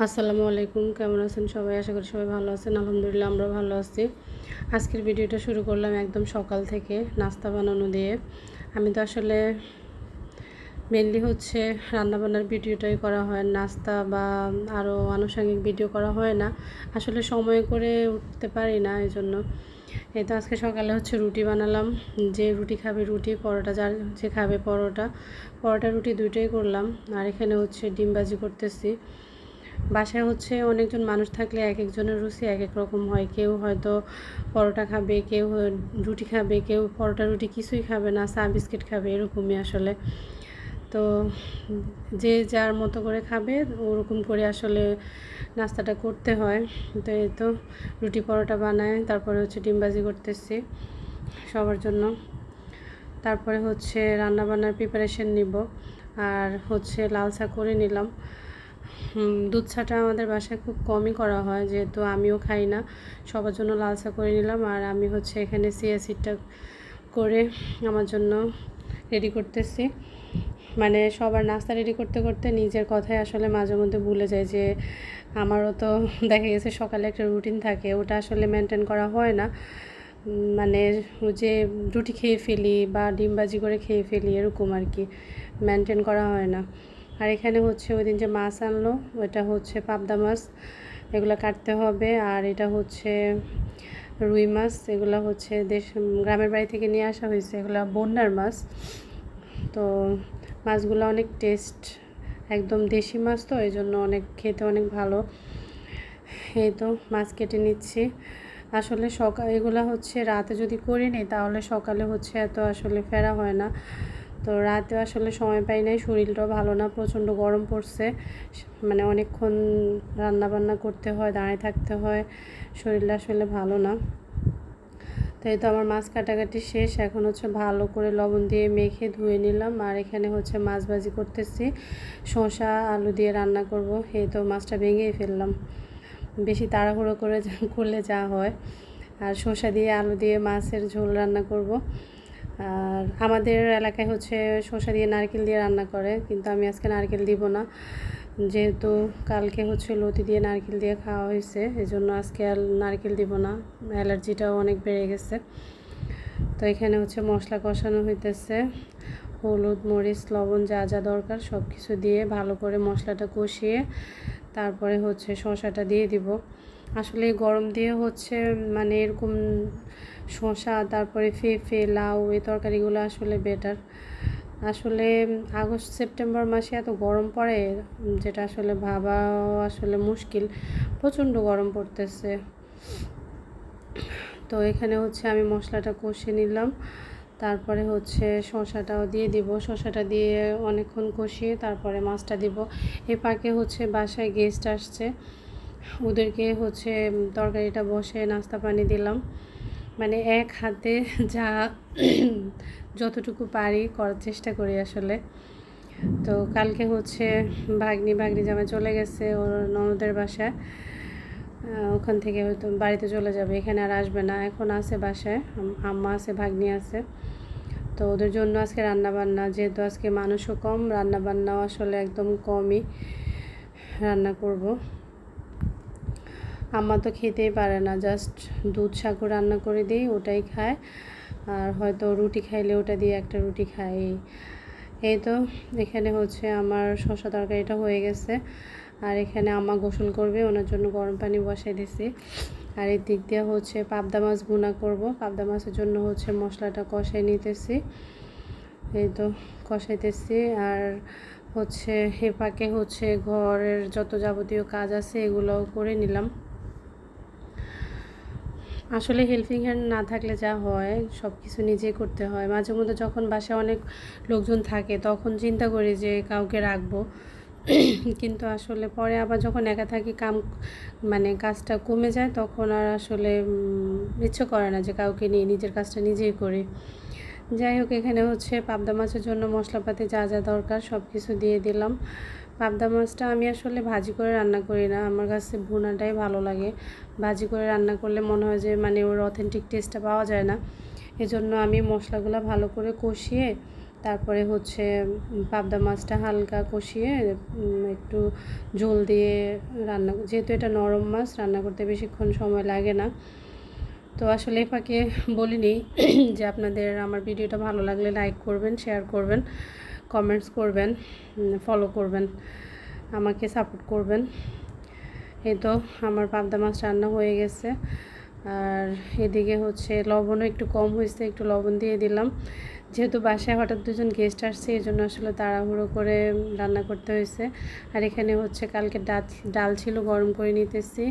আসসালামু আলাইকুম, কেমন আছেন সবাই? আশা করি সবাই ভালো আছেন। আলহামদুলিল্লাহ আমরা ভালো আছি। আজকের ভিডিওটা শুরু করলাম একদম সকাল থেকে নাস্তা বানানো দিয়ে। আমি তো আসলে মেনলি রান্নাবান্নার ভিডিওটাই করা হয়, নাস্তা বা আরও আনুষঙ্গিক ভিডিও করা হয় না। আসলে সময় করে উঠতে পারি না, এই জন্য। এই তো আজকে সকালে রুটি বানালাম। যে রুটি খাবে রুটি, পরোটা যার যে খাবে পরোটা, রুটি দুইটাই করলাম। আর এখানে ডিম ভাজি করতেছি। বাসায় অনেকজন মানুষ থাকলে এক একজনের রুচি এক এক রকম হয়। কেউ হয়তো পরোটা খাবে, কেউ রুটি খাবে, কেউ পরোটা রুটি কিছুই খাবে না, চা বিস্কিট খাবে, এরকমই আসলে। তো যে যার মতো করে খাবে ওরকম করে আসলে নাস্তাটা করতে হয়। তো এই তো রুটি পরোটা বানায়, তারপরে ডিম ভাজি করতেছি সবার জন্য। তারপরে রান্নাবান্নার প্রিপারেশন নিব। আর লাল চা করে নিলাম। দুধ চাটা আমাদের বাসায় খুব কমই করা হয়, যেহেতু আমিও খাই না। সবার জন্য লাল চা করে নিলাম। আর আমি এখানে চিয়া সিডটা করে আমার জন্য রেডি করতেছি। মানে সবার নাস্তা রেডি করতে করতে নিজের কথাই আসলে মাঝে মধ্যে ভুলে যায় যে আমারও তো দেখা গেছে সকালে একটা রুটিন থাকে, ওটা আসলে মেনটেন করা হয় না। মানে যে রুটি খেয়ে ফেলি বা ডিম ভাজি করে খেয়ে ফেলি, এরকম আর কি, মেনটেন করা হয় না। আর এখানে ওই দিন যে মাছ আনলো, ওটা পাবদা মাছ, এগুলো কাটতে হবে। আর এটা রুই মাছ, এগুলো গ্রামের বাড়ি থেকে নিয়ে আসা হয়েছে, এগুলো বন্যার মাছ। তো মাছগুলো অনেক টেস্ট, একদম দেশি মাছ, তো এই জন্য খেতে অনেক ভালো। এই তো মাছ কেটে নিচ্ছি। আসলে এগুলো রাতে যদি করে নিই তাহলে সকালে এত আসলে ফেরা হয় না। তো রাতে আসলে সময় পাই নাই, শরীরটাও ভালো না, প্রচণ্ড গরম পড়ছে। মানে অনেকক্ষণ রান্নাবান্না করতে হয়, দাঁড়িয়ে থাকতে হয়, শরীরটা আসলে ভালো না। তো এই তো আমার মাছ কাটাকাটি শেষ। এখন ভালো করে লবণ দিয়ে মেখে ধুয়ে নিলাম। আর এখানে মাছ ভাজি করতেছি, শসা আলু দিয়ে রান্না করব। এই তো মাছটা ভেঙেই ফেললাম, বেশি তাড়াহুড়ো করলে যা হয়। আর শসা দিয়ে আলু দিয়ে মাছের ঝোল রান্না করব। আর আমাদের এলাকায় শসা দিয়ে নারকেল দিয়ে রান্না করে, কিন্তু আমি আজকে নারকেল দিব না, যেহেতু কালকে লতি দিয়ে নারকেল দিয়ে খাওয়া হয়েছে, এই জন্য আজকে আর নারকেল দিব না, অ্যালার্জিটাও অনেক বেড়ে গেছে। তো এখানে মশলা কষানো হইতেছে, হলুদ মরিচ লবণ যা যা দরকার সব কিছু দিয়ে ভালো করে মশলাটা কষিয়ে তারপরে শসাটা দিয়ে দিব। আসলে গরম দিয়ে মানে এরকম শসা, তারপরে পেঁপে, লাউ, এই তরকারিগুলো আসলে বেটার। আসলে আগস্ট সেপ্টেম্বর মাসে এত গরম পড়ে, যেটা আসলে ভাবাও আসলে মুশকিল, প্রচণ্ড গরম পড়তেছে। তো এখানে আমি মশলাটা কষিয়ে নিলাম, তারপরে শসাটাও দিয়ে দিব। শসাটা দিয়ে অনেকক্ষণ কষিয়ে তারপরে মাছটা দিব। এ পাকে বাসায় গেস্ট আসছে, ওদেরকে তরকারিটা বসে নাস্তা পানি দিলাম। মানে এক হাতে যা যতটুকু পারি করার চেষ্টা করি আসলে। তো কালকে ভাগ্নি জামাই চলে গেছে ওর ননদের বাসায়, ওখান থেকে হয়তো বাড়িতে চলে যাবে, এখানে আর আসবে না। এখন আছে বাসায়, আম্মা আছে, ভাগ্নি আছে। তো ওদের জন্য আজকে রান্নাবান্না, যেহেতু আজকে মানুষও কম, রান্নাবান্নাও আসলে একদম কমই রান্না করব। আম্মা তো খেতেই পারে না, জাস্ট দুধ সাগু রান্না করে দিই, ওটাই খায়। আর হয়তো রুটি খাইলে ওটা দিয়ে একটা রুটি খায়। এই তো এখানে আমার শসা তরকারিটা হয়ে গেছে। আর এখানে আম্মা গোসল করবে, ওনার জন্য গরম পানি বসাই দিছি। আর এই দিক দিয়ে পাবদা মাছ ভুনা করব। পাবদা মাছের জন্য মশলাটা কষাই নিতেছি, এই তো কষাইতেছি। আর এ পাকে ঘরের যত যাবতীয় কাজ আছে এগুলোও করে নিলাম। আসলে হেল্পিং হ্যান্ড না থাকলে যা হয় সব কিছু নিজেই করতে হয়। মাঝে মধ্যে যখন বাসায় অনেক লোকজন থাকে তখন চিন্তা করি যে কাউকে রাখবো, কিন্তু আসলে পরে আবার যখন একা থাকি মানে কাজটা কমে যায়, তখন আর আসলে ইচ্ছে করে না যে কাউকে নিয়ে নিজের কাজটা নিজেই করি। যাই হোক, এখানে পাবদা মাছের জন্য মশলাপাতি যা যা দরকার সব কিছু দিয়ে দিলাম। পাবদা মাছটা আমি আসলে ভাজি করে রান্না করি না, আমার কাছে ভুনাটাই ভালো লাগে। ভাজি করে রান্না করলে মনে হয় যে মানে ওর অথেন্টিক টেস্টটা পাওয়া যায় না। এজন্য আমি মশলাগুলো ভালো করে কষিয়ে তারপরে হচ্ছে পাবদা মাছটা হালকা কষিয়ে একটু ঝোল দিয়ে রান্না, যেহেতু এটা নরম মাছ রান্না করতে বেশিক্ষণ সময় লাগে না। তো আসলে ফাঁকে বলিনি যে আপনাদের আমার ভিডিওটা ভালো লাগলে লাইক করবেন, শেয়ার করবেন, কমেন্টস করবেন, ফলো করবেন, আমাকে সাপোর্ট করবেন। এই তো আমার পাবদা মাছ রান্না হয়ে গেছে। আর এদিকে হচ্ছে লবণও একটু কম হয়েছে, একটু লবণ দিয়ে দিলাম। যেহেতু বাসায় হঠাৎ দুজন গেস্ট আসছে, এই জন্য আসলে তাড়াহুড়ো করে রান্না করতে হয়েছে। আর এখানে হচ্ছে কালকে ডাল ছিল, গরম করে নিতেছি।